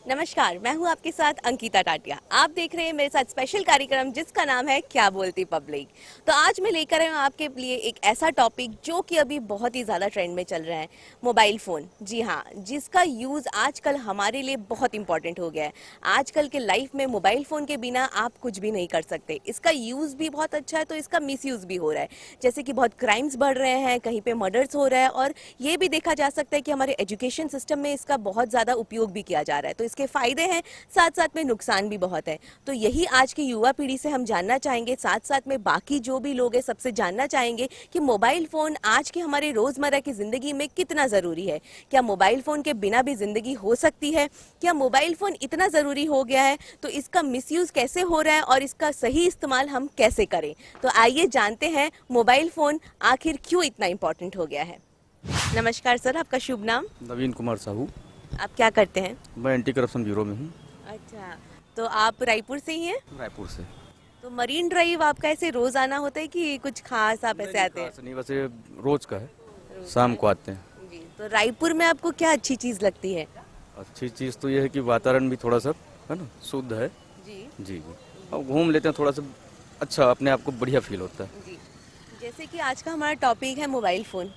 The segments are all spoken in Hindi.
नमस्कार, मैं हूं आपके साथ अंकिता टाटिया। आप देख रहे हैं मेरे साथ स्पेशल कार्यक्रम जिसका नाम है क्या बोलती पब्लिक। तो आज मैं लेकर आई हूं आपके लिए एक ऐसा टॉपिक जो कि अभी बहुत ही ज़्यादा ट्रेंड में चल रहा है, मोबाइल फ़ोन। जी हाँ, जिसका यूज़ आजकल हमारे लिए बहुत इंपॉर्टेंट हो गया है। आजकल के लाइफ में मोबाइल फ़ोन के बिना आप कुछ भी नहीं कर सकते। इसका यूज़ भी बहुत अच्छा है तो इसका मिसयूज़ भी हो रहा है। जैसे कि बहुत क्राइम्स बढ़ रहे हैं, कहीं पे मर्डर्स हो रहा है और ये भी देखा जा सकता है कि हमारे एजुकेशन सिस्टम में इसका बहुत ज़्यादा उपयोग भी किया जा रहा है। तो इसके फायदे हैं, साथ साथ में नुकसान भी बहुत है। तो यही आज की युवा पीढ़ी से हम जानना चाहेंगे, साथ साथ में बाकी जो भी लोग हैं सबसे जानना चाहेंगे कि मोबाइल फ़ोन आज के हमारे रोज़मर्रा की ज़िंदगी में कितना ज़रूरी है। क्या मोबाइल फ़ोन के बिना भी ज़िंदगी हो सकती है? क्या मोबाइल फ़ोन इतना ज़रूरी हो गया है? तो इसका मिसयूज़ कैसे हो रहा है और इसका सही इस्तेमाल हम कैसे करें? तो आइए जानते हैं मोबाइल फ़ोन आखिर क्यों इतना इम्पोर्टेंट हो गया है। नमस्कार सर, आपका शुभ नाम? नवीन कुमार साहू। आप क्या करते हैं? मैं एंटी करप्शन ब्यूरो में हूँ, अच्छा, तो आप रायपुर से ही हैं? रायपुर से। तो मरीन ड्राइव आपका ऐसे रोज आना होता है कि कुछ खास आप ऐसे आते हैं? खास नहीं, वैसे रोज का है, शाम को आते हैं। जी, तो रायपुर में आपको क्या अच्छी चीज लगती है? अच्छी चीज़ तो ये है कि वातावरण भी थोड़ा सा है ना, शुद्ध है। जी जी। अब घूम लेते हैं, थोड़ा सा अच्छा अपने आप को बढ़िया फील होता है। जी, जैसे कि आज का हमारा टॉपिक है मोबाइल फ़ोन।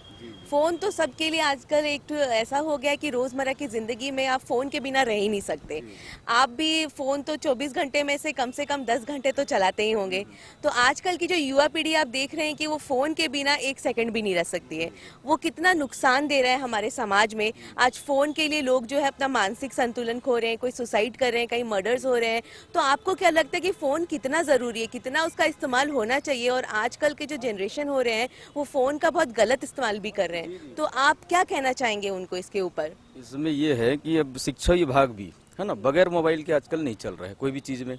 फ़ोन तो सबके लिए आजकल एक तो ऐसा हो गया है कि रोज़मर्रा की ज़िंदगी में आप फ़ोन के बिना रह ही नहीं सकते। आप भी फ़ोन तो 24 घंटे में से कम 10 घंटे तो चलाते ही होंगे। तो आजकल की जो युवा पीढ़ी आप देख रहे हैं कि वो फ़ोन के बिना 1 सेकंड भी नहीं रह सकती है। वो कितना नुकसान दे रहा है हमारे समाज में। आज फ़ोन के लिए लोग जो है अपना मानसिक संतुलन खो रहे हैं, कोई सुसाइड कर रहे हैं, कहीं मर्डर्स हो रहे हैं। तो आपको क्या लगता है कि फ़ोन कितना ज़रूरी है, कितना उसका इस्तेमाल होना चाहिए? और आजकल के जो जनरेशन हो रहे हैं वो फ़ोन का बहुत गलत इस्तेमाल भी कर रहे हैं। तो आप क्या कहना चाहेंगे उनको इसके ऊपर? इसमें ये है कि अब शिक्षा विभाग भी है ना, बगैर मोबाइल के आजकल नहीं चल रहा है कोई भी चीज़ में,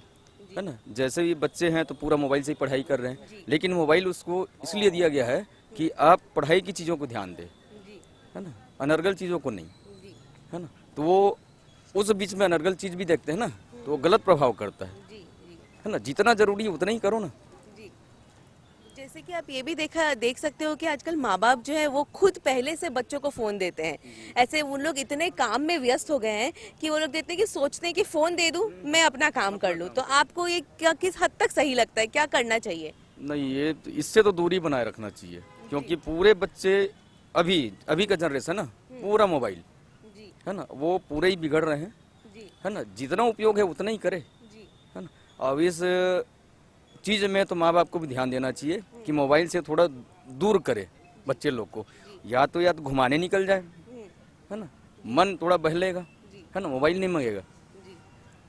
है ना। जैसे भी बच्चे हैं तो पूरा मोबाइल से ही पढ़ाई कर रहे हैं, लेकिन मोबाइल उसको इसलिए दिया गया है कि आप पढ़ाई की चीज़ों को ध्यान दें, है ना, अनर्गल चीज़ों को नहीं, है ना। तो वो उस बीच में अनर्गल चीज़ भी देखते हैं ना, तो वो गलत प्रभाव करता है ना। जितना जरूरी है उतना ही करो ना। जी, जैसे कि आप ये भी देख सकते हो कि आजकल माँ बाप जो है वो खुद पहले से बच्चों को फ़ोन देते हैं। ऐसे उन लोग इतने काम में व्यस्त हो गए हैं कि वो लोग देते हैं कि सोचते हैं कि फ़ोन दे दूँ, मैं अपना काम कर लूँ। तो आपको ये क्या किस हद तक सही लगता है, क्या करना चाहिए? नहीं, ये इससे तो दूरी बनाए रखना चाहिए, क्योंकि पूरे बच्चे अभी अभी का जनरेशन ना पूरा मोबाइल, जी है ना, वो पूरे ही बिगड़ रहे हैं, जी है ना। जितना उपयोग है उतना ही करे, जी है ना। अब इस चीज़ में तो माँ बाप को भी ध्यान देना चाहिए कि मोबाइल से थोड़ा दूर करे बच्चे लोग को। या तो घुमाने निकल जाए, है ना, मन थोड़ा बहलेगा, है ना, मोबाइल नहीं मंगेगा। जी।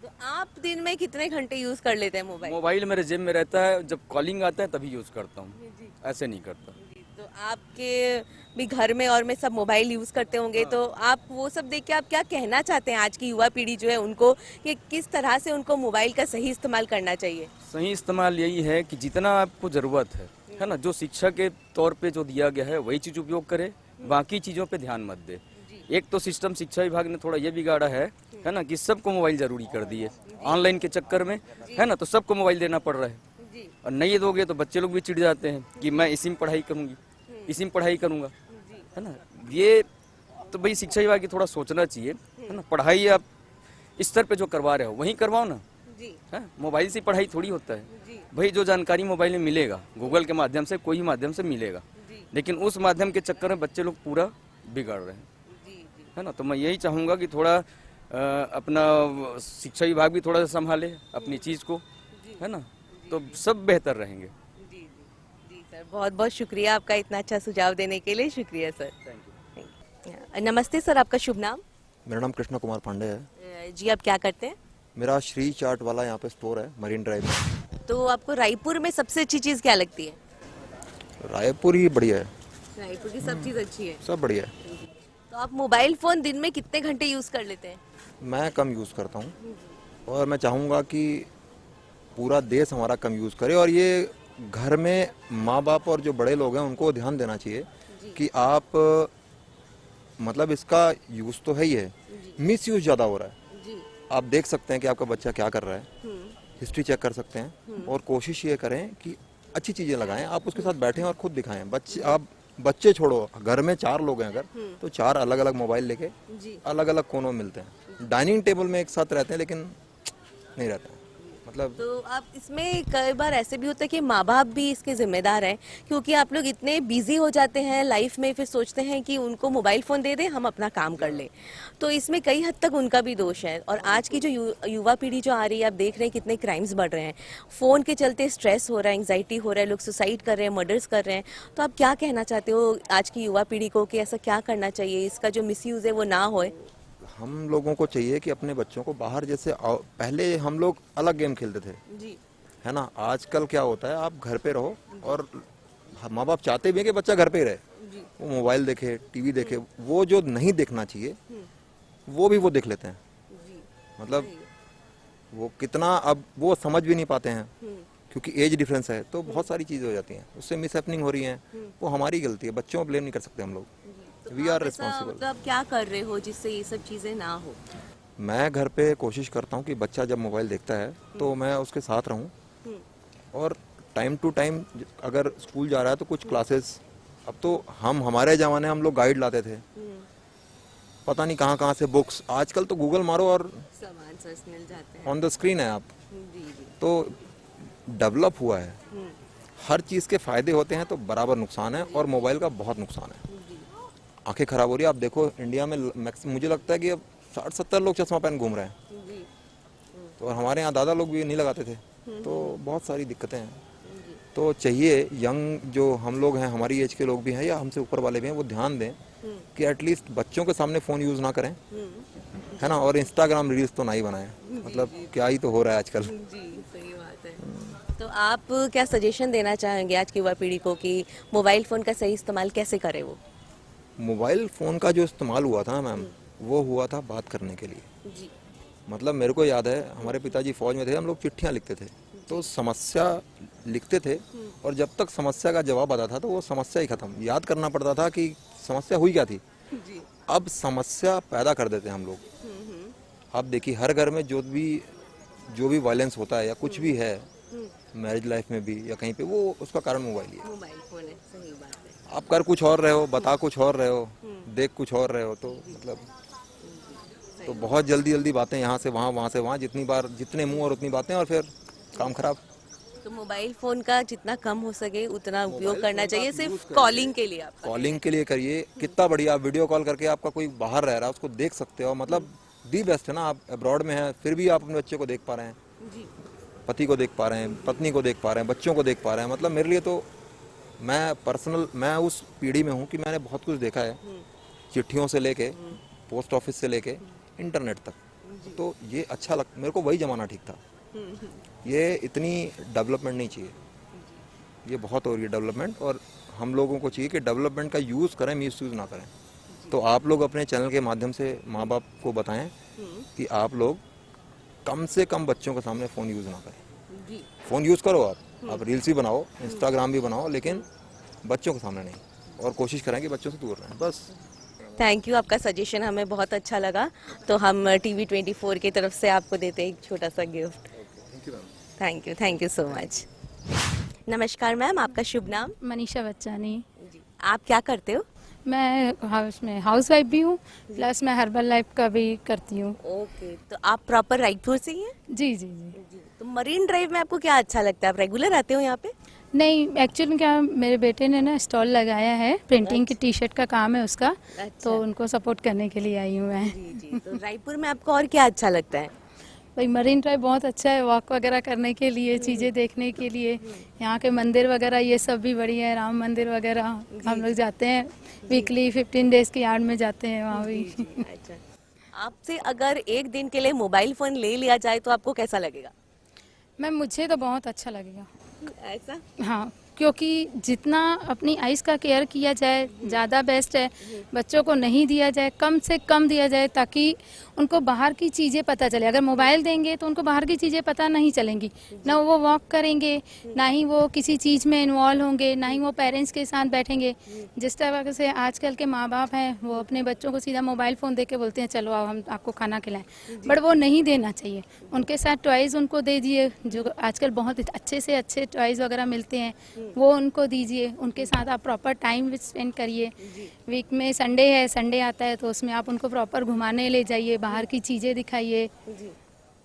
तो आप दिन में कितने घंटे यूज़ कर लेते हैं मोबाइल? मोबाइल मेरे जेब में रहता है, जब कॉलिंग आता है तभी यूज़ करता हूँ, जी ऐसे नहीं करता। जी, तो आपके भी घर में और में सब मोबाइल यूज़ करते होंगे, तो आप वो सब देख के आप क्या कहना चाहते हैं आज की युवा पीढ़ी जो है उनको, कि किस तरह से उनको मोबाइल का सही इस्तेमाल करना चाहिए? सही इस्तेमाल यही है कि जितना आपको ज़रूरत है ना, जो शिक्षा के तौर पे जो दिया गया है वही चीज़ उपयोग करे, बाकी चीज़ों पे ध्यान मत दे। एक तो सिस्टम शिक्षा विभाग ने थोड़ा ये बिगाड़ा है ना, कि सबको मोबाइल ज़रूरी कर दिए ऑनलाइन के चक्कर में, है ना, तो सबको मोबाइल देना पड़ रहा है। जी और नहीं दोगे तो बच्चे लोग भी चिढ़ जाते हैं कि मैं इसी में पढ़ाई करूँगी, इसी में पढ़ाई करूँगा, है ना। ये तो भाई शिक्षा विभाग की थोड़ा सोचना चाहिए, है ना। पढ़ाई आप इस स्तर पे जो करवा रहे हो वहीं करवाओ ना, जी है। मोबाइल से पढ़ाई थोड़ी होता है जी भाई। जो जानकारी मोबाइल में मिलेगा गूगल के माध्यम से, कोई माध्यम से मिलेगा, जी लेकिन उस माध्यम के चक्कर में बच्चे लोग पूरा बिगड़ रहे हैं, जी है ना। तो मैं यही चाहूँगा कि थोड़ा अपना शिक्षा विभाग भी थोड़ा सा संभाले अपनी चीज़ को, है ना, तो सब बेहतर रहेंगे। जी जी जी सर, बहुत बहुत शुक्रिया आपका इतना अच्छा सुझाव देने के लिए। शुक्रिया सर। Thank you। नमस्ते सर, आपका शुभ नाम? मेरा नाम कृष्णा कुमार पांडे है। जी, आप क्या करते हैं? मेरा श्री चाट वाला यहाँ पे स्टोर है मरीन ड्राइव में। तो आपको रायपुर में सबसे अच्छी चीज़ क्या लगती है? रायपुर ही बढ़िया है, रायपुर की सब चीज़ अच्छी है। सब बढ़िया है। तो आप मोबाइल फ़ोन दिन में कितने घंटे यूज़ कर लेते हैं? मैं कम यूज़ करता हूँ और मैं चाहूँगा कि पूरा देश हमारा कम यूज़ करे। और ये घर में माँ बाप और जो बड़े लोग हैं उनको ध्यान देना चाहिए कि आप मतलब इसका यूज़ तो है ही है, मिस यूज़ ज़्यादा हो रहा है। जी आप देख सकते हैं कि आपका बच्चा क्या कर रहा है, हिस्ट्री चेक कर सकते हैं और कोशिश ये करें कि अच्छी चीज़ें लगाएं। आप उसके साथ बैठें और खुद दिखाएं। बच्चे आप बच्चे छोड़ो, घर में 4 लोग हैं अगर, तो 4 अलग अलग मोबाइल लेके जी। अलग अलग कोनों में मिलते हैं। डाइनिंग टेबल में एक साथ रहते हैं लेकिन नहीं रहते हैं, मतलब तो आप इसमें कई बार ऐसे भी होता है कि माँ बाप भी इसके जिम्मेदार हैं, क्योंकि आप लोग इतने बिजी हो जाते हैं लाइफ में, फिर सोचते हैं कि उनको मोबाइल फ़ोन दे दें, हम अपना काम कर लें। तो इसमें कई हद तक उनका भी दोष है। और आज की जो युवा पीढ़ी जो आ रही है, आप देख रहे हैं कितने क्राइम्स बढ़ रहे हैं, फ़ोन के चलते स्ट्रेस हो रहा है, एंग्जाइटी हो रहा है, लोग सुसाइड कर रहे हैं, मर्डर्स कर रहे हैं। तो आप क्या कहना चाहते हो आज की युवा पीढ़ी को कि ऐसा क्या करना चाहिए, इसका जो मिसयूज़ है वो ना होए? हम लोगों को चाहिए कि अपने बच्चों को बाहर, जैसे पहले हम लोग अलग गेम खेलते थे, जी है ना। आजकल क्या होता है, आप घर पे रहो और माँ बाप चाहते भी हैं कि बच्चा घर पे ही रहे, जी वो मोबाइल देखे, टीवी देखे, वो जो नहीं देखना चाहिए वो भी वो देख लेते हैं। जी मतलब वो कितना, अब वो समझ भी नहीं पाते हैं क्योंकि एज डिफरेंस है, तो बहुत सारी चीज़ें हो जाती हैं, उससे मिस हैपनिंग हो रही हैं। वो हमारी गलती है, बच्चों को ब्लेम नहीं कर सकते हम लोग। We are responsible. मतलब क्या कर रहे हो जिससे ये सब चीज़ें ना हो? मैं घर पे कोशिश करता हूँ कि बच्चा जब मोबाइल देखता है तो मैं उसके साथ रहूँ, और टाइम टू टाइम अगर स्कूल जा रहा है तो कुछ क्लासेस, अब तो हमारे ज़माने हम लोग गाइड लाते थे, पता नहीं कहाँ कहाँ से बुक्स, आजकल तो गूगल मारो और सब आंसर्स मिल जाते हैं। ऑन द स्क्रीन है आप। जी जी। तो डेवलप हुआ है, हर चीज़ के फ़ायदे होते हैं तो बराबर नुकसान है, और मोबाइल का बहुत नुकसान है। आंखें खराब हो रही है। आप देखो इंडिया में मुझे लगता है कि अब 60-70 लोग चश्मा पहन घूम रहे हैं, जी तो हमारे यहाँ दादा लोग भी नहीं लगाते थे, तो बहुत सारी दिक्कतें हैं। तो चाहिए यंग जो हम लोग हैं, हमारी एज के लोग भी हैं या हमसे ऊपर वाले भी हैं, वो ध्यान दें कि एटलीस्ट बच्चों के सामने फ़ोन यूज़ ना करें, है ना। और इंस्टाग्राम रील्स तो ना ही बनाएं, मतलब क्या ही तो हो रहा है आजकल। जी सही बात है। तो आप क्या सजेशन देना चाहेंगे आज की युवा पीढ़ी को कि मोबाइल फ़ोन का सही इस्तेमाल कैसे करे वो? मोबाइल फ़ोन का जो इस्तेमाल हुआ था ना मैम, वो हुआ था बात करने के लिए। जी मतलब मेरे को याद है, हमारे पिताजी फौज में थे, हम लोग चिट्ठियाँ लिखते थे, तो समस्या लिखते थे, और जब तक समस्या का जवाब आता था तो वो समस्या ही खत्म, याद करना पड़ता था कि समस्या हुई क्या थी। जी अब समस्या पैदा कर देते हैं हम लोग। आप देखिए हर घर में जो भी वायलेंस होता है या कुछ भी है मैरिज लाइफ में भी या कहीं पे, वो उसका कारण मोबाइल ही है। मोबाइल फ़ोन है, सही बात है। आप कर कुछ और रहे हो, बता कुछ और रहे हो, देख कुछ और रहे हो, तो मतलब तो बहुत जल्दी जल्दी बातें यहाँ से वहाँ, वहाँ से वहाँ, जितने मुंह और उतनी बातें, और फिर काम खराब। तो मोबाइल फ़ोन का जितना कम हो सके उतना उपयोग करना चाहिए, सिर्फ कॉलिंग के लिए। आप कॉलिंग के लिए करिए, कितना बढ़िया वीडियो कॉल करके आपका कोई बाहर रह रहा है उसको देख सकते हो, मतलब दी बेस्ट है ना। आप अब्रॉड में हैं फिर भी आप अपने बच्चे को देख पा रहे हैं, जी पति को देख पा रहे हैं, पत्नी को देख पा रहे हैं, बच्चों को देख पा रहे हैं। मतलब मेरे लिए तो, मैं उस पीढ़ी में हूँ कि मैंने बहुत कुछ देखा है, चिट्ठियों से लेके, पोस्ट ऑफिस से लेके इंटरनेट तक। तो ये अच्छा मेरे को वही ज़माना ठीक था। ये इतनी डेवलपमेंट नहीं चाहिए, ये बहुत हो रही है डेवलपमेंट, और हम लोगों को चाहिए कि डेवलपमेंट का यूज़ करें, मिस यूज़ ना करें। तो आप लोग अपने चैनल के माध्यम से माँ बाप को बताएं कि आप लोग कम से कम बच्चों के सामने फ़ोन यूज़ ना करें। जी फ़ोन यूज़ करो, आप रील्स भी बनाओ, इंस्टाग्राम भी बनाओ, लेकिन बच्चों के सामने नहीं, और कोशिश करें कि बच्चों से दूर रहें, बस। थैंक यू, आपका सजेशन हमें बहुत अच्छा लगा। तो हम TV24 की तरफ से आपको देते हैं एक छोटा सा gift. Thank you so much. नमस्कार मैम, आपका शुभ नाम? मनीषा बच्चानी। जी आप क्या करते हो? मैं हाउस वाइफ भी हूँ, प्लस मैं हर्बल लाइफ का भी करती हूँ। ओके, तो आप प्रॉपर रायपुर से ही हैं? जी जी जी। तो मरीन ड्राइव में आपको क्या अच्छा लगता है? आप रेगुलर आते हो यहाँ पे? नहीं, एक्चुअली क्या, मेरे बेटे ने ना स्टॉल लगाया है, प्रिंटिंग की टी शर्ट का काम है उसका, तो उनको सपोर्ट करने के लिए आई हूँ मैं। जी जी। तो रायपुर में आपको और क्या अच्छा लगता है? भाई मरीन ड्राइव बहुत अच्छा है, वॉक वगैरह करने के लिए, चीज़ें देखने के लिए, यहाँ के मंदिर वगैरह ये सब भी बढ़िया है, राम मंदिर वगैरह हम लोग जाते हैं वीकली, 15 डेज़ की यार्ड में जाते हैं वहाँ भी। अच्छा, आपसे अगर एक दिन के लिए मोबाइल फोन ले लिया जाए तो आपको कैसा लगेगा? मैम मुझे तो बहुत अच्छा लगेगा। ऐसा? हाँ, क्योंकि जितना अपनी आइज़ का केयर किया जाए ज़्यादा बेस्ट है। बच्चों को नहीं दिया जाए, कम से कम दिया जाए, ताकि उनको बाहर की चीज़ें पता चले। अगर मोबाइल देंगे तो उनको बाहर की चीज़ें पता नहीं चलेंगी, ना वो वॉक करेंगे, ना ही वो किसी चीज़ में इन्वॉल्व होंगे, ना ही वो पेरेंट्स के साथ बैठेंगे। जिस तरह से आजकल के माँ बाप हैं, वो अपने बच्चों को सीधा मोबाइल फ़ोन दे के बोलते हैं चलो आओ हम आपको खाना खिलाएं, बट वो नहीं देना चाहिए। उनके साथ टॉयज़ उनको दे दिए, जो आजकल बहुत अच्छे से अच्छे टॉयज़ वगैरह मिलते हैं, वो उनको दीजिए, उनके साथ आप प्रॉपर टाइम स्पेंड करिए। वीक में संडे है, संडे आता है तो उसमें आप उनको प्रॉपर घुमाने ले जाइए, बाहर की चीज़ें दिखाइए। जी।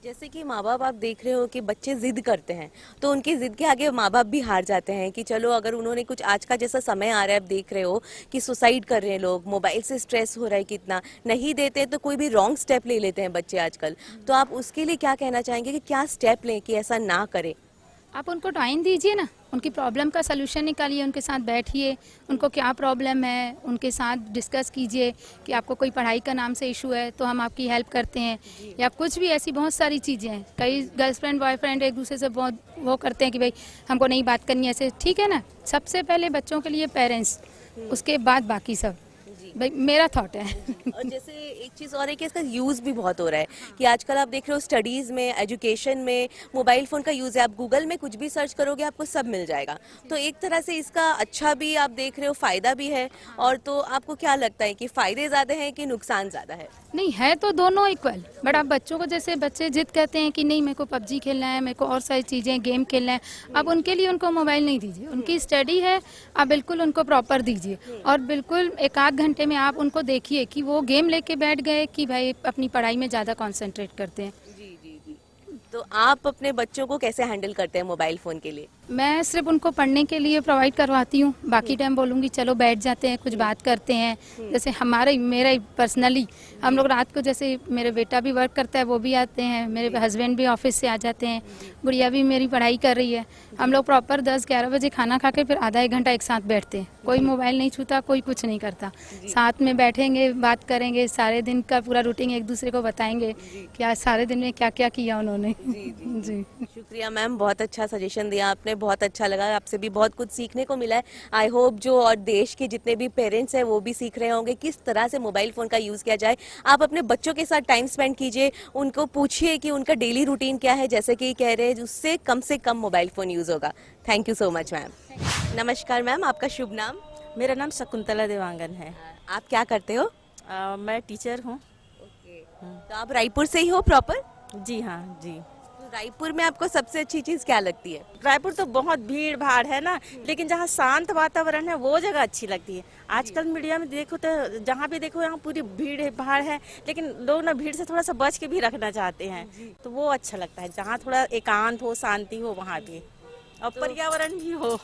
जैसे कि माँ बाप आप देख रहे हो कि बच्चे जिद करते हैं तो उनकी जिद के आगे माँ बाप भी हार जाते हैं कि चलो अगर उन्होंने कुछ, आज का जैसा समय आ रहा है आप देख रहे हो कि सुसाइड कर रहे हैं लोग, मोबाइल से स्ट्रेस हो रहा है कितना, नहीं देते तो कोई भी रॉन्ग स्टेप ले लेते हैं बच्चे आजकल। तो आप उसके लिए क्या कहना चाहेंगे कि क्या स्टेप लें कि ऐसा ना करें? आप उनको टाइम दीजिए ना, उनकी प्रॉब्लम का सलूशन निकालिए, उनके साथ बैठिए, उनको क्या प्रॉब्लम है उनके साथ डिस्कस कीजिए कि आपको कोई पढ़ाई का नाम से इशू है तो हम आपकी हेल्प करते हैं, या कुछ भी ऐसी बहुत सारी चीज़ें हैं। कई गर्लफ्रेंड बॉयफ्रेंड एक दूसरे से बहुत वो करते हैं कि भाई हमको नहीं बात करनी ऐसे, ठीक है ना। सबसे पहले बच्चों के लिए पेरेंट्स, उसके बाद बाकी सब, भाई मेरा थॉट है। और जैसे एक चीज़ और है कि इसका यूज़ भी बहुत हो रहा है कि आजकल आप देख रहे हो स्टडीज़ में, एजुकेशन में मोबाइल फ़ोन का यूज़ है। आप गूगल में कुछ भी सर्च करोगे आपको सब मिल जाएगा। तो एक तरह से इसका अच्छा भी आप देख रहे हो, फ़ायदा भी है। और तो आपको क्या लगता है कि फ़ायदे ज़्यादा हैं कि नुकसान ज़्यादा है? नहीं है तो दोनों इक्वल, बट आप बच्चों को, जैसे बच्चे जिद कहते हैं कि नहीं मेरे को पबजी खेलना है, मेरे को और सारी चीज़ें गेम खेलना है, आप उनके लिए उनको मोबाइल नहीं दीजिए। उनकी स्टडी है, आप बिल्कुल उनको प्रॉपर दीजिए, और बिल्कुल एक आध घंटे में आप उनको देखिए कि वो गेम लेके बैठ गए कि भाई अपनी पढ़ाई में ज़्यादा कॉन्सेंट्रेट करते हैं। जी जी जी। तो आप अपने बच्चों को कैसे हैंडल करते हैं मोबाइल फ़ोन के लिए? मैं सिर्फ उनको पढ़ने के लिए प्रोवाइड करवाती हूँ, बाकी टाइम बोलूँगी चलो बैठ जाते हैं, कुछ बात करते हैं। जैसे मेरा पर्सनली हम लोग रात को, जैसे मेरे बेटा भी वर्क करता है वो भी आते हैं, मेरे हस्बैंड भी ऑफिस से आ जाते हैं, गुड़िया भी मेरी पढ़ाई कर रही है। हम लोग प्रॉपर 10-11 बजे खाना खा के फिर आधा एक घंटा एक साथ बैठते हैं, कोई मोबाइल नहीं छूता, कोई कुछ नहीं करता, साथ में बैठेंगे, बात करेंगे, सारे दिन का पूरा रूटीन एक दूसरे को बताएंगे कि आज सारे दिन में क्या क्या किया उन्होंने। जी शुक्रिया मैम, बहुत अच्छा सजेशन दिया आपने, बहुत अच्छा लगा, आपसे भी बहुत कुछ सीखने को मिला है। आई होप जो और देश के जितने भी पेरेंट्स हैं वो भी सीख रहे होंगे किस तरह से मोबाइल फ़ोन का यूज़ किया जाए। आप अपने बच्चों के साथ टाइम स्पेंड कीजिए, उनको पूछिए कि उनका डेली रूटीन क्या है, जैसे कि कह रहे हैं उससे कम मोबाइल फ़ोन यूज़ होगा। Thank you so much ma'am. नमस्कार मैम, आपका शुभ नाम? मेरा नाम शकुंतला देवांगन है। आप क्या करते हो? मैं टीचर हूँ। तो आप रायपुर से ही हो प्रॉपर? जी हाँ जी। तो रायपुर में आपको सबसे अच्छी चीज़ क्या लगती है? रायपुर तो बहुत भीड़ भाड़ है ना, लेकिन जहाँ शांत वातावरण है वो जगह अच्छी लगती है। आजकल मीडिया में देखो तो जहाँ भी देखो यहाँ पूरी भीड़ भाड़ है, लेकिन लोग ना भीड़ से थोड़ा सा बच के भी रखना चाहते हैं, तो वो अच्छा लगता है। जहाँ थोड़ा एकांत हो, शांति हो, वहाँ भी और पर्यावरण भी हो।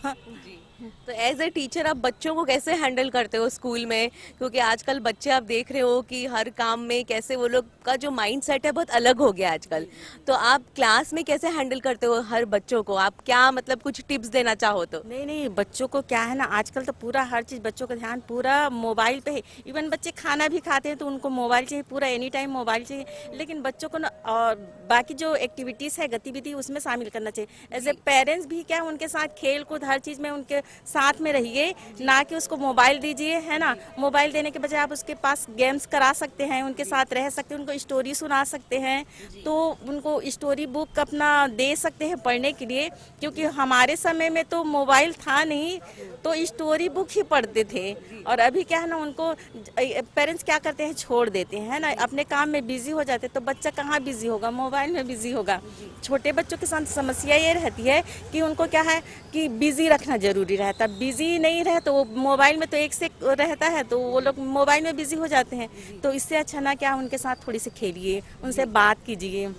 तो एज ए टीचर आप बच्चों को कैसे हैंडल करते हो स्कूल में? क्योंकि आजकल बच्चे आप देख रहे हो कि हर काम में कैसे वो लोग का जो माइंड सेट है बहुत अलग हो गया आजकल। तो आप क्लास में कैसे हैंडल करते हो हर बच्चों को? आप क्या मतलब कुछ टिप्स देना चाहो तो? नहीं, बच्चों को क्या है ना, आजकल तो पूरा हर चीज़ बच्चों का ध्यान पूरा मोबाइल पे है। इवन बच्चे खाना भी खाते हैं तो उनको मोबाइल चाहिए, पूरा एनी टाइम मोबाइल चाहिए। लेकिन बच्चों को ना और बाकी जो एक्टिविटीज़ है, गतिविधि, उसमें शामिल करना चाहिए। एज ए पेरेंट्स भी क्या है, उनके साथ खेल कूद हर चीज़ में उनके साथ में रहिए, ना कि उसको मोबाइल दीजिए, है ना। मोबाइल देने के बजाय आप उसके पास गेम्स करा सकते हैं, उनके साथ रह सकते हैं, उनको स्टोरी सुना सकते हैं, तो उनको स्टोरी बुक अपना दे सकते हैं पढ़ने के लिए। क्योंकि हमारे समय में तो मोबाइल था नहीं, तो स्टोरी बुक ही पढ़ते थे। और अभी क्या है ना, उनको पेरेंट्स क्या करते हैं, छोड़ देते हैं ना, अपने काम में बिजी हो जाते हैं। तो बच्चा कहाँ बिजी होगा, मोबाइल में बिजी होगा। छोटे बच्चों के साथ समस्या ये रहती है कि उनको क्या है कि बिजी रखना जरूरी रहता है। बिजी नहीं रहे तो वो मोबाइल में तो एक से रहता है, तो वो लोग मोबाइल में बिजी हो जाते हैं। तो इससे अच्छा ना क्या, उनके साथ थोड़ी सी खेलिए, उनसे बात कीजिए,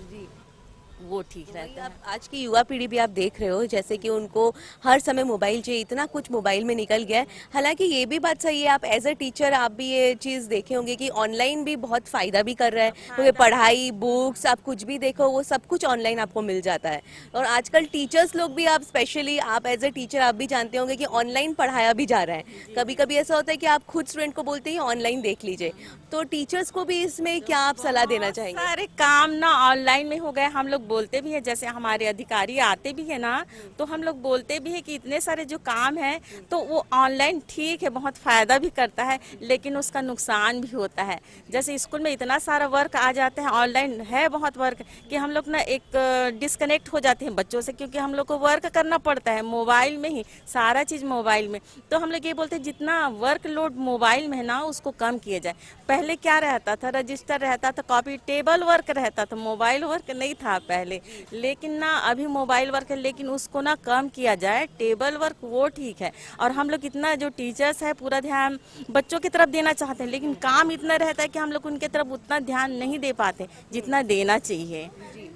वो ठीक रहता है। आज की युवा पीढ़ी भी आप देख रहे हो जैसे कि उनको हर समय मोबाइल चाहिए, इतना कुछ मोबाइल में निकल गया है। हालांकि ये भी बात सही है, आप एज ए टीचर आप भी ये चीज़ देखे होंगे कि ऑनलाइन भी बहुत फ़ायदा भी कर रहा है, क्योंकि पढ़ाई, बुक्स, आप कुछ भी देखो वो सब कुछ ऑनलाइन आपको मिल जाता है। और आजकल टीचर्स लोग भी, आप स्पेशली आप एज ए टीचर आप भी जानते होंगे कि ऑनलाइन पढ़ाया भी जा रहा है। कभी कभी ऐसा होता है कि आप खुद स्टूडेंट को बोलते हैं ऑनलाइन देख लीजिए। तो टीचर्स को भी इसमें क्या आप सलाह देना चाहेंगे? सारे काम ना ऑनलाइन में हो गए। हम लोग बोलते भी हैं, जैसे हमारे अधिकारी आते भी है ना, तो हम लोग बोलते भी है कि इतने सारे जो काम है तो वो ऑनलाइन ठीक है, बहुत फायदा भी करता है, लेकिन उसका नुकसान भी होता है। जैसे स्कूल में इतना सारा वर्क आ जाता है, ऑनलाइन है बहुत वर्क, कि हम लोग ना एक डिस्कनेक्ट हो जाते हैं बच्चों से, क्योंकि हम लोग को वर्क करना पड़ता है मोबाइल में ही, सारा चीज़ मोबाइल में। तो हम लोग ये बोलते हैं जितना वर्क लोड मोबाइल में है ना, उसको कम किया जाए। पहले क्या रहता था, रजिस्टर रहता था, कॉपी टेबल वर्क रहता था, मोबाइल वर्क नहीं था पहले, लेकिन ना अभी मोबाइल वर्क है, लेकिन उसको ना कम किया जाए। टेबल वर्क वो ठीक है, और हम लोग इतना जो टीचर्स है पूरा ध्यान बच्चों की तरफ देना चाहते हैं, लेकिन काम इतना रहता है कि हम लोग उनके तरफ उतना ध्यान नहीं दे पाते जितना देना चाहिए।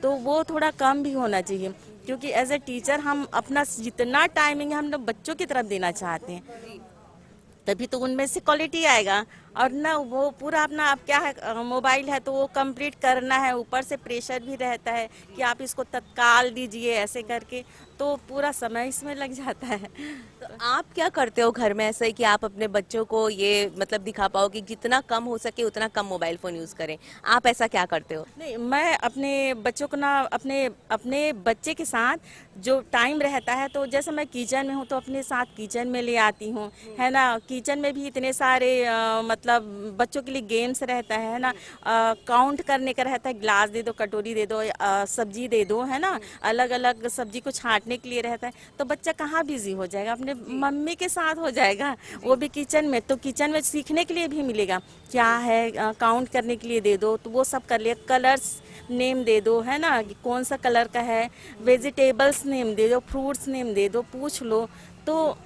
तो वो थोड़ा कम भी होना चाहिए, क्योंकि एज ए टीचर हम अपना जितना टाइमिंग है हम लोग बच्चों की तरफ देना चाहते हैं, तभी तो उनमें से क्वालिटी आएगा। और ना वो पूरा अपना आप क्या है मोबाइल है तो वो कंप्लीट करना है, ऊपर से प्रेशर भी रहता है कि आप इसको तत्काल दीजिए ऐसे करके, तो पूरा समय इसमें लग जाता है। तो आप क्या करते हो घर में ऐसे कि आप अपने बच्चों को ये मतलब दिखा पाओ कि जितना कम हो सके उतना कम मोबाइल फोन यूज करें? आप ऐसा क्या करते हो? नहीं, मैं अपने बच्चों को ना अपने अपने बच्चे के साथ जो टाइम रहता है, तो जैसे मैं किचन में हूँ तो अपने साथ किचन में ले आती हूँ, है ना। किचन में भी इतने सारे मतलब बच्चों के लिए गेम्स रहता है ना। काउंट करने का रहता है, गिलास दे दो, कटोरी दे दो, सब्जी दे दो, है ना। अलग अलग सब्जी को छांटने के लिए रहता है, तो बच्चा कहाँ बिजी हो जाएगा, अपने मम्मी के साथ हो जाएगा, वो भी किचन में। तो किचन में सीखने के लिए भी मिलेगा, क्या है काउंट करने के लिए दे दो तो वो सब कर लिया। कलर्स नेम दे दो, है ना, कि कौन सा कलर का है। वेजिटेबल्स नेम दे दो, फ्रूट्स नेम दे दो, पूछ लो। तो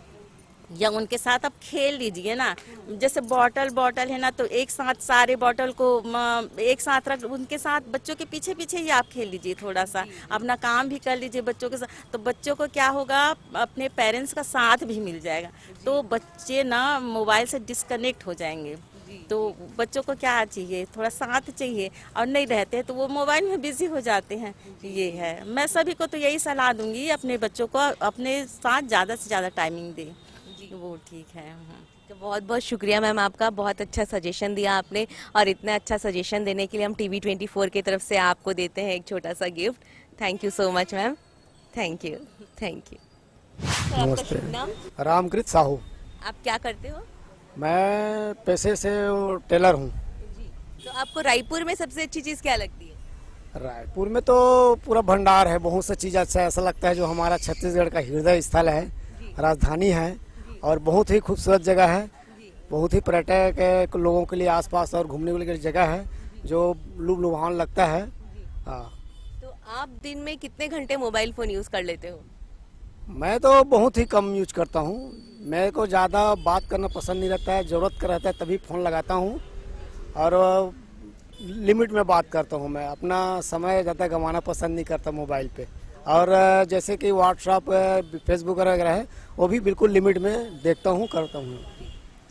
या उनके साथ आप खेल लीजिए ना। जैसे बॉटल है ना, तो एक साथ सारे बॉटल को एक साथ रख, उनके साथ बच्चों के पीछे पीछे ही आप खेल लीजिए, थोड़ा सा अपना काम भी कर लीजिए बच्चों के साथ। तो बच्चों को क्या होगा, अपने पेरेंट्स का साथ भी मिल जाएगा, तो बच्चे ना मोबाइल से डिस्कनेक्ट हो जाएंगे। तो बच्चों को क्या चाहिए, थोड़ा साथ चाहिए, और नहीं रहते तो वो मोबाइल में बिजी हो जाते हैं। ये है, मैं सभी को तो यही सलाह दूंगी, अपने बच्चों को अपने साथ ज़्यादा से ज़्यादा टाइमिंग दें, वो ठीक है। तो बहुत बहुत शुक्रिया मैम आपका, बहुत अच्छा सजेशन दिया आपने, और इतना अच्छा सजेशन देने के लिए हम TV 24 की तरफ से आपको देते हैं एक छोटा सा gift. Thank you so much ma'am, thank you, thank you. Sir, आपका शुभ नाम? रामकृत साहू। आप क्या करते हो? मैं पैसे से टेलर हूँ। तो आपको रायपुर में सबसे अच्छी चीज़ क्या लगती है? रायपुर में तो पूरा भंडार है, बहुत सी चीज़ अच्छा ऐसा लगता है, जो हमारा छत्तीसगढ़ का हृदय स्थल है, राजधानी है, और बहुत ही खूबसूरत जगह है। बहुत ही पर्यटक लोगों के लिए आसपास और घूमने वाली जगह है, जो लुभावन लगता है। हाँ। तो आप दिन में कितने घंटे मोबाइल फोन यूज कर लेते हो? मैं तो बहुत ही कम यूज करता हूँ। मेरे को ज़्यादा बात करना पसंद नहीं रहता है, ज़रूरत का रहता है तभी फ़ोन लगाता हूँ, और लिमिट में बात करता हूँ। मैं अपना समय ज़्यादा गंवाना पसंद नहीं करता मोबाइल पे। और जैसे कि व्हाट्सएप, फेसबुक वगैरह है, वो भी बिल्कुल लिमिट में देखता हूँ, करता हूँ।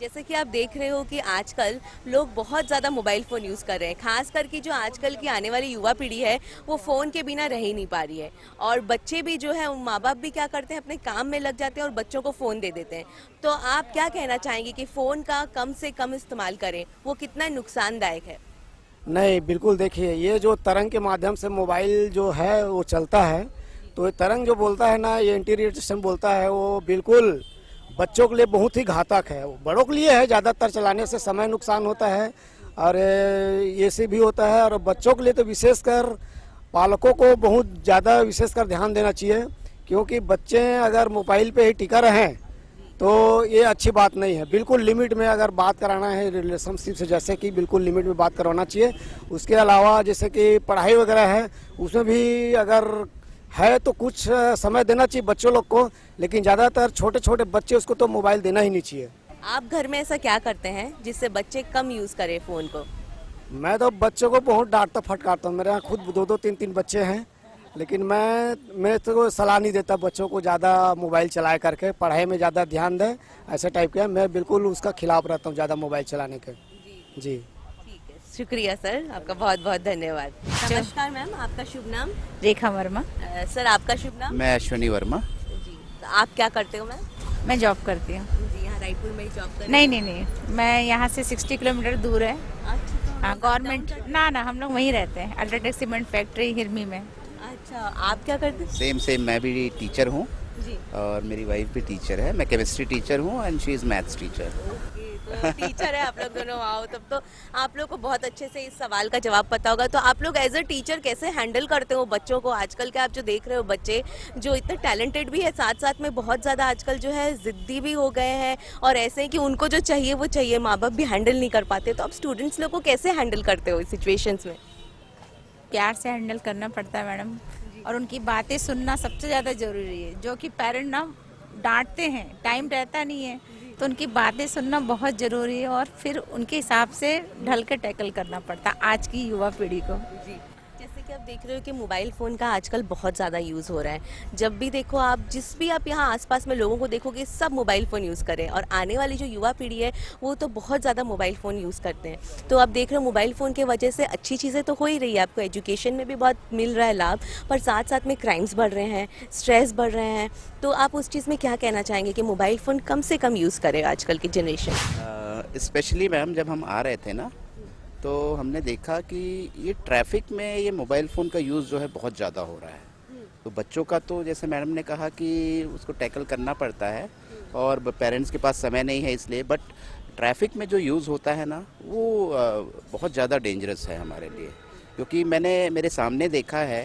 जैसे कि आप देख रहे हो कि आजकल लोग बहुत ज़्यादा मोबाइल फ़ोन यूज़ कर रहे हैं, खास करके जो आजकल की आने वाली युवा पीढ़ी है वो फ़ोन के बिना रह ही नहीं पा रही है। और बच्चे भी जो है, माँ बाप भी क्या करते हैं, अपने काम में लग जाते हैं और बच्चों को फ़ोन दे देते हैं। तो आप क्या कहना चाहेंगे कि फ़ोन का कम से कम इस्तेमाल करें, वो कितना नुकसानदायक है? नहीं, बिल्कुल। देखिए, ये जो तरंग के माध्यम से मोबाइल जो है वो चलता है, तो ये तरंग जो बोलता है ना, ये एंटी रेडिएशन बोलता है, वो बिल्कुल बच्चों के लिए बहुत ही घातक है। बड़ों के लिए है, ज़्यादातर चलाने से समय नुकसान होता है, और ये से भी होता है। और बच्चों के लिए तो विशेषकर पालकों को बहुत ज़्यादा विशेषकर ध्यान देना चाहिए, क्योंकि बच्चे अगर मोबाइल पे ही टिका रहें तो ये अच्छी बात नहीं है। बिल्कुल लिमिट में अगर बात कराना है रिलेशनशिप से, जैसे कि बिल्कुल लिमिट में बात करवाना चाहिए। उसके अलावा जैसे कि पढ़ाई वगैरह है, उसमें भी अगर है तो कुछ समय देना चाहिए बच्चों लोग को, लेकिन ज़्यादातर छोटे छोटे बच्चे, उसको तो मोबाइल देना ही नहीं चाहिए। आप घर में ऐसा क्या करते हैं जिससे बच्चे कम यूज़ करें फ़ोन को? मैं तो बच्चों को बहुत डांटता फटकारता हूँ। मेरे यहाँ खुद 2-2, 3-3 बच्चे हैं, लेकिन मैं तो सलाह नहीं देता बच्चों को ज़्यादा मोबाइल चलाए करके, पढ़ाई में ज़्यादा ध्यान दें, ऐसे टाइप के। मैं बिल्कुल उसका खिलाफ रहता हूँ ज़्यादा मोबाइल चलाने के। जी, शुक्रिया सर, आपका बहुत बहुत धन्यवाद। नमस्कार मैम, आपका शुभ नाम? रेखा वर्मा। सर, आपका शुभ नाम? मैं अश्विनी वर्मा। जी, तो आप क्या करते हो मैम? मैं जॉब करती हूँ। जी, यहाँ रायपुर में ही जॉब करते नहीं, मैं यहाँ से 60 किलोमीटर दूर है। हाँ, गवर्नमेंट ना हम लोग वहीं रहते हैं, अल्ट्राटेक सीमेंट फैक्ट्री हिरमी में। अच्छा, आप क्या करते हैं? सेम मैं भी टीचर हूँ, जी, और मेरी वाइफ भी टीचर है। मैं केमिस्ट्री टीचर हूँ and she is maths teacher. तो टीचर है आप लोग दोनों। आओ, तब तो आप लोग को बहुत अच्छे से इस सवाल का जवाब पता होगा। तो आप लोग एज अ टीचर कैसे हैंडल करते हो बच्चों को? आजकल के आप जो देख रहे हो बच्चे जो इतने टैलेंटेड भी है, साथ साथ में बहुत ज़्यादा आजकल जो है ज़िद्दी भी हो गए हैं, और ऐसे हैं कि उनको जो चाहिए वो चाहिए, माँ बाप भी हैंडल नहीं कर पाते। तो आप स्टूडेंट्स लोग को कैसे हैंडल करते हो इस सिचुएशंस में? प्यार से हैंडल करना पड़ता है मैडम, और उनकी बातें सुनना सबसे ज़्यादा ज़रूरी है। जो कि पेरेंट ना डांटते हैं, टाइम रहता नहीं है, तो उनकी बातें सुनना बहुत ज़रूरी है और फिर उनके हिसाब से ढल कर टैकल करना पड़ता है आज की युवा पीढ़ी को। जैसे कि आप देख रहे हो कि मोबाइल फ़ोन का आजकल बहुत ज़्यादा यूज़ हो रहा है। जब भी देखो आप, जिस भी आप यहाँ आसपास में लोगों को देखोगे, सब मोबाइल फ़ोन यूज़ करें, और आने वाली जो युवा पीढ़ी है वो तो बहुत ज़्यादा मोबाइल फ़ोन यूज़ करते हैं। तो आप देख रहे हो मोबाइल फ़ोन के वजह से अच्छी चीज़ें तो हो ही रही है, आपको एजुकेशन में भी बहुत मिल रहा है लाभ, पर साथ साथ में क्राइम्स बढ़ रहे हैं, स्ट्रेस बढ़ रहे हैं। तो आप उस चीज़ में क्या कहना चाहेंगे कि मोबाइल फ़ोन कम से कम यूज़ करे आजकल की जनरेशन? स्पेशली मैम जब हम आ रहे थे ना, तो हमने देखा कि ये ट्रैफिक में ये मोबाइल फ़ोन का यूज़ जो है बहुत ज़्यादा हो रहा है। तो बच्चों का तो जैसे मैडम ने कहा कि उसको टैकल करना पड़ता है और पेरेंट्स के पास समय नहीं है इसलिए, बट ट्रैफिक में जो यूज़ होता है ना वो बहुत ज़्यादा डेंजरस है हमारे लिए। क्योंकि मैंने मेरे सामने देखा है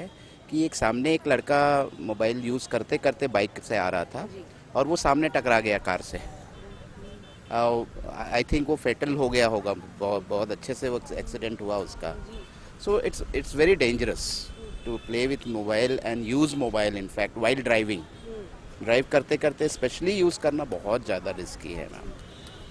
कि सामने एक लड़का मोबाइल यूज़ करते करते बाइक से आ रहा था और वो सामने टकरा गया कार से। आई थिंक वो फेटल हो गया होगा, बहुत अच्छे से वो एक्सीडेंट हुआ उसका। So it's very dangerous to play with mobile and use mobile in fact while driving. Drive करते करते स्पेशली यूज़ करना बहुत ज़्यादा रिस्की है मैम।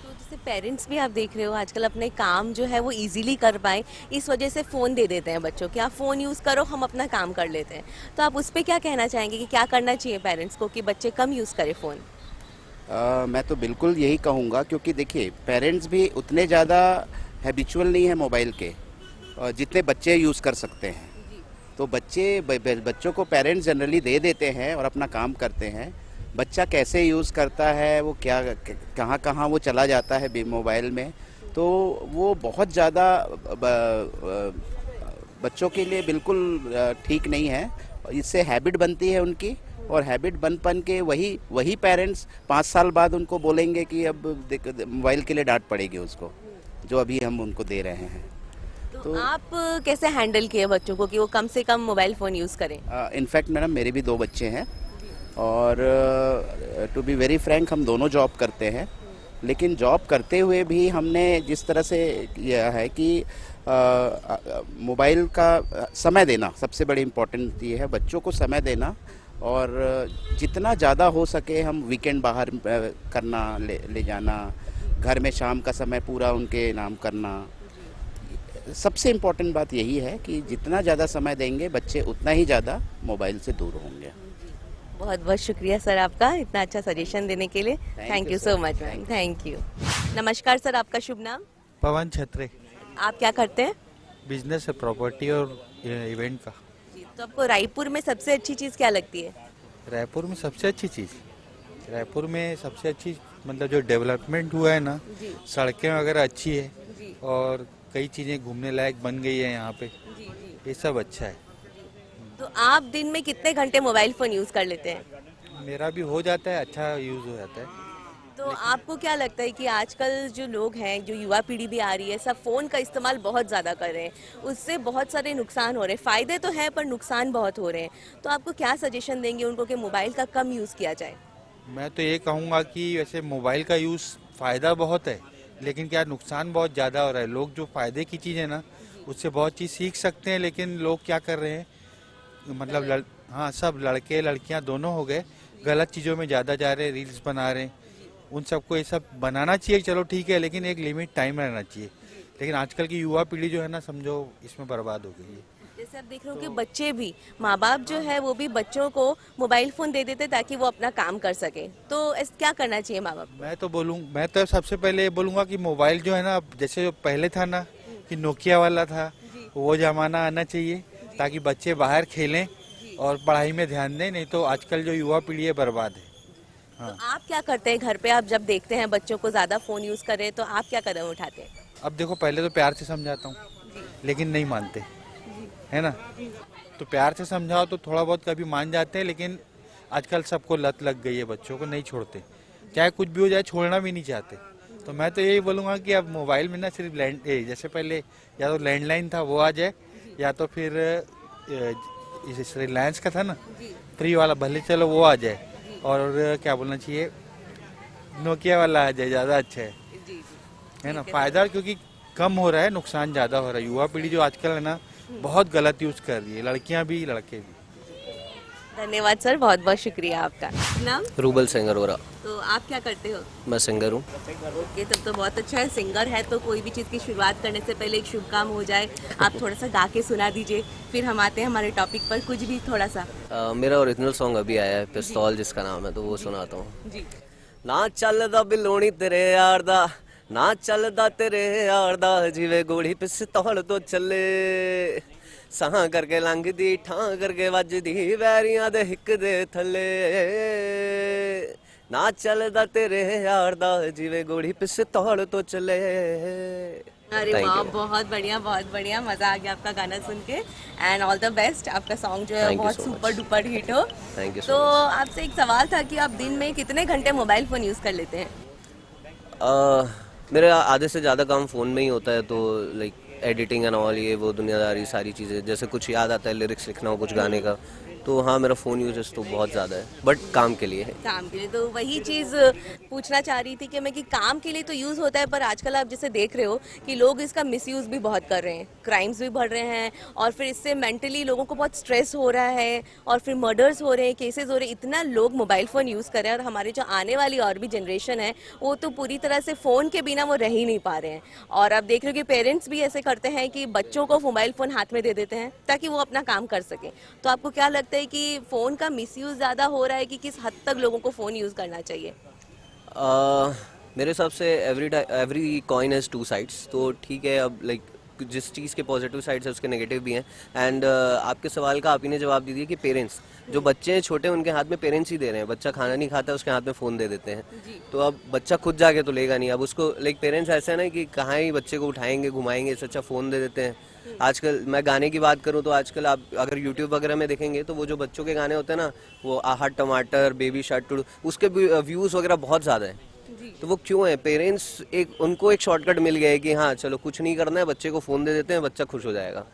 तो जैसे पेरेंट्स भी आप देख रहे हो आजकल अपने काम जो है वो इजीली कर पाए, इस वजह से फ़ोन दे देते हैं बच्चों कि आप फ़ोन यूज़ करो, हम अपना काम कर लेते हैं। तो आप उस पर क्या कहना चाहेंगे कि क्या करना चाहिए पेरेंट्स को कि बच्चे कम यूज़ करें फ़ोन? मैं तो बिल्कुल यही कहूँगा, क्योंकि देखिए पेरेंट्स भी उतने ज़्यादा हैबिचुअल नहीं है मोबाइल के जितने बच्चे यूज़ कर सकते हैं। तो बच्चों को पेरेंट्स जनरली दे देते हैं और अपना काम करते हैं। बच्चा कैसे यूज़ करता है, वो क्या कहाँ कहाँ वो चला जाता है मोबाइल में, तो वो बहुत ज़्यादा बच्चों के लिए बिल्कुल ठीक नहीं है। इससे हैबिट बनती है उनकी, और हैबिट बन के वही पेरेंट्स 5 साल बाद उनको बोलेंगे कि अब मोबाइल के लिए डांट पड़ेगी उसको, जो अभी हम उनको दे रहे हैं। तो आप कैसे हैंडल किए बच्चों को कि वो कम से कम मोबाइल फ़ोन यूज़ करें? इनफैक्ट मैडम मेरे भी 2 बच्चे हैं और टू बी वेरी फ्रैंक हम दोनों जॉब करते हैं, लेकिन जॉब करते हुए भी हमने जिस तरह से किया है कि मोबाइल का समय देना सबसे बड़ी इम्पोर्टेंट ये है, बच्चों को समय देना, और जितना ज़्यादा हो सके हम वीकेंड बाहर करना, ले जाना, घर में शाम का समय पूरा उनके नाम करना। सबसे इम्पोर्टेंट बात यही है कि जितना ज़्यादा समय देंगे बच्चे उतना ही ज़्यादा मोबाइल से दूर होंगे। बहुत बहुत शुक्रिया सर आपका इतना अच्छा सजेशन देने के लिए। Thank you so much ma'am, thank you. नमस्कार सर, आपका शुभ नाम? पवन छत्रे। आप क्या करते हैं? बिजनेस है, प्रॉपर्टी और इवेंट का। तो आपको रायपुर में सबसे अच्छी चीज़ क्या लगती है? रायपुर में सबसे अच्छी चीज़, रायपुर में सबसे अच्छी मतलब जो डेवलपमेंट हुआ है ना, सड़कें वगैरह अच्छी है और कई चीज़ें घूमने लायक बन गई है यहाँ पे, ये सब अच्छा है। तो आप दिन में कितने घंटे मोबाइल फ़ोन यूज़ कर लेते हैं? मेरा भी हो जाता है, अच्छा यूज़ हो जाता है। तो आपको क्या लगता है कि आजकल जो लोग हैं, जो युवा पीढ़ी भी आ रही है, सब फ़ोन का इस्तेमाल बहुत ज़्यादा कर रहे हैं, उससे बहुत सारे नुकसान हो रहे हैं। फ़ायदे तो हैं पर नुकसान बहुत हो रहे हैं। तो आपको क्या सजेशन देंगे उनको कि मोबाइल का कम यूज़ किया जाए? मैं तो ये कहूँगा कि वैसे मोबाइल का यूज़ फ़ायदा बहुत है, लेकिन क्या नुकसान बहुत ज़्यादा हो रहा है। लोग जो फ़ायदे की चीज़ है ना, उससे बहुत चीज़ सीख सकते हैं, लेकिन लोग क्या कर रहे हैं, मतलब हाँ, सब लड़के लड़कियां दोनों हो गए, गलत चीज़ों में ज़्यादा जा रहे हैं, रील्स बना रहे हैं। उन सबको ये सब बनाना चाहिए, चलो ठीक है, लेकिन एक लिमिट टाइम रहना चाहिए। लेकिन आजकल की युवा पीढ़ी जो है ना, समझो इसमें बर्बाद हो गई है। जैसे आप देख रहे हो कि बच्चे भी, माँ बाप जो है वो भी बच्चों को मोबाइल फ़ोन दे देते ताकि वो अपना काम कर सके। तो क्या करना चाहिए माँ बाप? मैं तो सबसे पहले ये बोलूँगा कि मोबाइल जो है ना, जैसे जो पहले था ना कि नोकिया वाला था, वो ज़माना आना चाहिए ताकि बच्चे बाहर खेलें और पढ़ाई में ध्यान दें। नहीं तो आजकल जो युवा पीढ़ी है बर्बाद है। हाँ। तो आप क्या करते हैं घर पे? आप जब देखते हैं बच्चों को ज़्यादा फ़ोन यूज़ कर रहे हैं तो आप क्या कदम उठाते हैं? अब देखो, पहले तो प्यार से समझाता हूँ, लेकिन नहीं मानते, है ना। तो प्यार से समझाओ तो थोड़ा बहुत कभी मान जाते हैं, लेकिन आजकल सबको लत लग गई है, बच्चों को नहीं छोड़ते, चाहे कुछ भी हो जाए, छोड़ना भी नहीं चाहते। तो मैं तो यही बोलूँगा कि अब मोबाइल में ना सिर्फ जैसे पहले या तो लैंडलाइन था वो आ जाए, या तो फिर रिलायंस का था ना फ्री वाला, भले चलो वो आ जाए, और क्या बोलना चाहिए, नोकिया वाला आ जाए, ज़्यादा अच्छा है ना। फायदा क्योंकि कम हो रहा है, नुकसान ज़्यादा हो रहा है। युवा पीढ़ी जो आजकल है ना, बहुत गलत यूज़ कर रही है, लड़कियां भी लड़के भी। धन्यवाद सर, बहुत बहुत शुक्रिया आपका। नाम? रूबल सिंगर हो रहा। तो आप क्या करते हो? मैं सिंगर हूँ। ओके, तब तो बहुत अच्छा है। सिंगर है तो कोई भी चीज़ की शुरुआत करने से पहले एक शुभ काम हो जाए। आप थोड़ा सा गा के सुना दीजिए, फिर हम आते हैं हमारे टॉपिक पर। कुछ भी थोड़ा सा। मेरा ओरिजिनल सॉन्ग अभी आया है, पिस्तौल जिसका नाम है, तो वो सुनाता हूँ। जी। ना चलदा बिलोनी तेरे यार दा, ना चलदा तेरे यार दा, जिवे गोली पिस्तौल तो चले, सां करके लंघदी ਠਾਂ करके ਵੱਜਦੀ ਵੈਰੀਆਂ ਦੇ ਹਿੱਕ ਦੇ ਥੱਲੇ, ना चलदा तेरे यार दा, जिवे गोली पिस्तौल तो चले। अरे Thank वाह, you. बहुत बढ़िया, मजा आ गया आपका गाना सुन के। एंड ऑल द बेस्ट, आपका सॉन्ग जो है Thank you बहुत so super much. Duper hit हो। Thank you so तो much. आपसे एक सवाल था कि आप दिन में कितने घंटे मोबाइल फोन यूज कर लेते हैं? मेरा आधे से ज़्यादा काम फ़ोन में ही होता है, तो लाइक एडिटिंग एंड ऑल, ये वो दुनियादारी सारी चीज़ें, जैसे कुछ याद आता है लिरिक्स लिखना हो कुछ गाने का, तो हाँ मेरा फ़ोन यूजेस तो बहुत ज़्यादा है, बट काम के लिए है। काम के लिए, तो वही चीज़ पूछना चाह रही थी कि मैं कि काम के लिए तो यूज़ होता है, पर आजकल आप जैसे देख रहे हो कि लोग इसका मिसयूज़ भी बहुत कर रहे हैं, क्राइम्स भी बढ़ रहे हैं, और फिर इससे मेंटली लोगों को बहुत स्ट्रेस हो रहा है, और फिर मर्डर्स हो रहे हैं, केसेस हो रहे हैं। इतना लोग मोबाइल फ़ोन यूज़ कर रहे हैं, और हमारे जो आने वाली और भी जनरेशन है वो तो पूरी तरह से फ़ोन के बिना वो रह ही नहीं पा रहे हैं। और आप देख रहे हो कि पेरेंट्स भी ऐसे करते हैं कि बच्चों को मोबाइल फ़ोन हाथ में दे देते हैं ताकि वो अपना काम कर सकें। तो आपको क्या लगता है कि फ़ोन का मिसयूज़ ज़्यादा हो रहा है कि किस हद तक लोगों को फ़ोन यूज़ करना चाहिए? मेरे हिसाब से every coin has two sides, तो ठीक है। अब लाइक जिस चीज़ के पॉजिटिव साइड्स है उसके नेगेटिव भी हैं। एंड आपके सवाल का आप ही ने जवाब दे दिया कि पेरेंट्स, जो बच्चे हैं छोटे उनके हाथ में पेरेंट्स ही दे रहे हैं। बच्चा खाना नहीं खाता, उसके हाथ में फ़ोन दे देते हैं, तो अब बच्चा खुद जाके तो लेगा नहीं। अब उसको लाइक पेरेंट्स ऐसे है ना कि कहाँ ही बच्चे को उठाएंगे घुमाएंगे, इससे अच्छा फ़ोन दे देते हैं। आजकल मैं गाने की बात करूँ तो आजकल आप अगर यूट्यूब वगैरह में देखेंगे तो वो जो बच्चों के गाने होते हैं ना, वो आहा टमाटर, बेबी शार्क टुडू, उसके व्यूज़ वगैरह बहुत ज़्यादा हैं। तो वो क्यों है? पेरेंट्स उनको एक शॉर्टकट मिल गया है कि हाँ चलो कुछ नहीं करना है, बच्चे को फ़ोन दे देते हैं, बच्चा खुश हो जाएगा।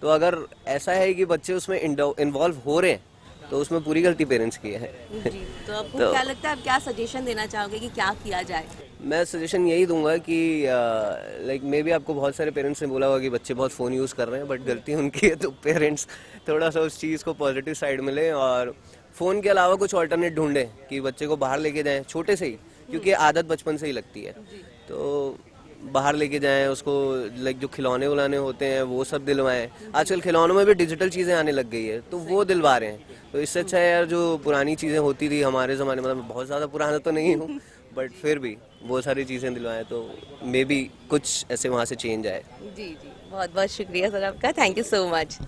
तो अगर ऐसा है कि बच्चे उसमें इन्वॉल्व हो रहे हैं तो उसमें पूरी गलती पेरेंट्स की है। जी, तो आपको क्या लगता है, आप क्या सजेशन देना चाहोगे कि क्या किया जाए? मैं सजेशन यही दूंगा कि लाइक मे भी आपको बहुत सारे पेरेंट्स ने बोला होगा कि बच्चे बहुत फ़ोन यूज़ कर रहे हैं, बट गलती उनकी है। तो पेरेंट्स थोड़ा सा उस चीज़ को पॉजिटिव साइड में लें और फ़ोन के अलावा कुछ ऑल्टरनेट ढूंढें कि बच्चे को बाहर लेके जाएं छोटे से ही, क्योंकि आदत बचपन से ही लगती है। तो बाहर लेके जाएं उसको, लाइक जो खिलौने उलाने होते हैं वो सब दिलवाएं। आजकल खिलौनों में भी डिजिटल चीज़ें आने लग गई है, तो वो दिलवा रहे हैं। तो इससे अच्छा है यार जो पुरानी चीज़ें होती थी हमारे ज़माने में, मतलब बहुत ज़्यादा पुराना तो नहीं हूँ बट फिर भी वो सारी चीज़ें दिलवाएं, तो मे बी कुछ ऐसे वहाँ से चेंज आए। जी, बहुत बहुत शुक्रिया सर आपका, थैंक यू सो मच।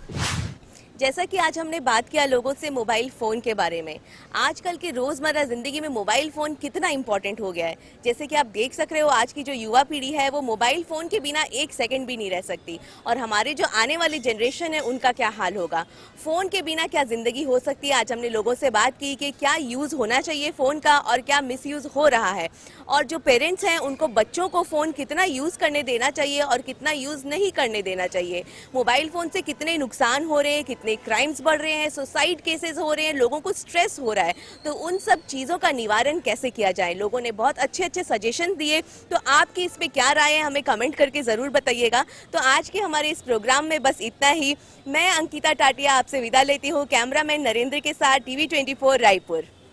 जैसा कि आज हमने बात किया लोगों से मोबाइल फ़ोन के बारे में, आजकल के रोज़मर्रा ज़िंदगी में मोबाइल फ़ोन कितना इम्पॉर्टेंट हो गया है। जैसे कि आप देख सक रहे हो आज की जो युवा पीढ़ी है वो मोबाइल फ़ोन के बिना एक सेकंड भी नहीं रह सकती, और हमारे जो आने वाली जनरेशन है उनका क्या हाल होगा, फ़ोन के बिना क्या ज़िंदगी हो सकती है। आज हमने लोगों से बात की कि क्या यूज़ होना चाहिए फ़ोन का और क्या मिसयूज़ हो रहा है, और जो पेरेंट्स हैं उनको बच्चों को फ़ोन कितना यूज़ करने देना चाहिए और कितना यूज़ नहीं करने देना चाहिए, मोबाइल फ़ोन से कितने नुकसान हो रहे हैं, कितने क्राइम्स बढ़ रहे हैं, सुसाइड केसेस हो रहे हैं, लोगों को स्ट्रेस हो रहा है। तो उन सब चीज़ों का निवारण कैसे किया जाए, लोगों ने बहुत अच्छे अच्छे सजेशन दिए। तो आपकी इस पे क्या राय है हमें कमेंट करके ज़रूर बताइएगा। तो आज के हमारे इस प्रोग्राम में बस इतना ही। मैं अंकिता टाटिया आपसे विदा लेती हूँ, कैमरामैन नरेंद्र के साथ, TV24 रायपुर।